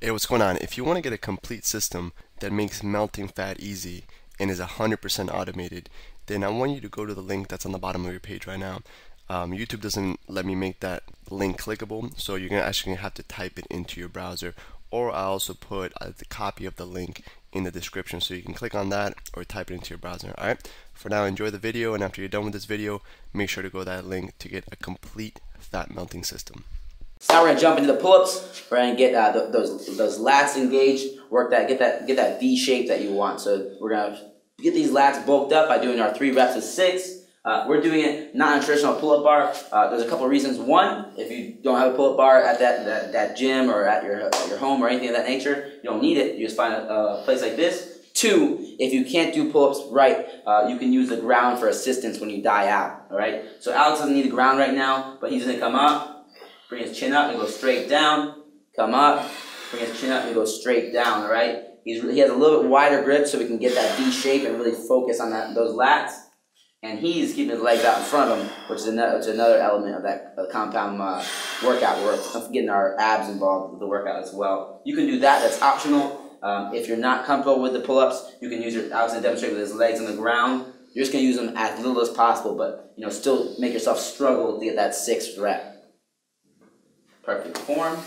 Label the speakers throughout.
Speaker 1: Hey, what's going on? If you want to get a complete system that makes melting fat easy and is 100% automated, then I want you to go to the link that's on the bottom of your page right now. YouTube doesn't let me make that link clickable, so you're actually going to have to type it into your browser, or I also put the copy of the link in the description so you can click on that or type it into your browser. Alright, for now, enjoy the video, and after you're done with this video, make sure to go to that link to get a complete fat melting system.
Speaker 2: So now we're gonna jump into the pull-ups. We're gonna get those lats engaged. Work that, get that V shape that you want. So we're gonna get these lats bulked up by doing our 3 reps of 6. We're doing it not on a traditional pull-up bar. There's a couple of reasons. One, if you don't have a pull-up bar at that gym or at your home or anything of that nature, you don't need it. You just find a place like this. 2, if you can't do pull-ups right, you can use the ground for assistance when you die out. All right. So Alex doesn't need the ground right now, but he's gonna come up. Bring his chin up and go straight down. Come up. Bring his chin up and go straight down, all right? He has a little bit wider grip so we can get that V shape and really focus on those lats. And he's keeping his legs out in front of him, which is another element of that compound workout work, of getting our abs involved with the workout as well. You can do that. That's optional. If you're not comfortable with the pull-ups, you can use your Alex to demonstrate with his legs on the ground. You're just going to use them as little as possible, but still make yourself struggle to get that 6th rep. Perfect form.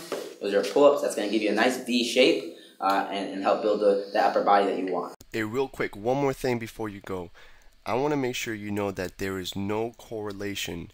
Speaker 2: Those are pull-ups. That's going to give you a nice V shape and help build the upper body that you want.
Speaker 1: Hey, real quick, one more thing before you go. I want to make sure you know that there is no correlation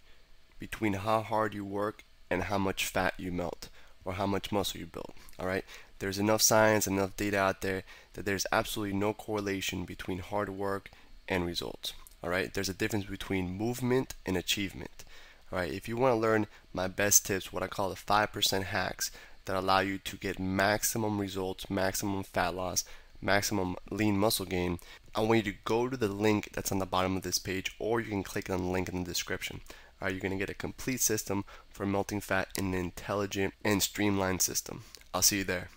Speaker 1: between how hard you work and how much fat you melt or how much muscle you build. All right? There's enough science, enough data out there that there's absolutely no correlation between hard work and results. All right? There's a difference between movement and achievement. Alright, if you want to learn my best tips, what I call the 5% hacks that allow you to get maximum results, maximum fat loss, maximum lean muscle gain, I want you to go to the link that's on the bottom of this page, or you can click on the link in the description. Alright, you're going to get a complete system for melting fat in an intelligent and streamlined system. I'll see you there.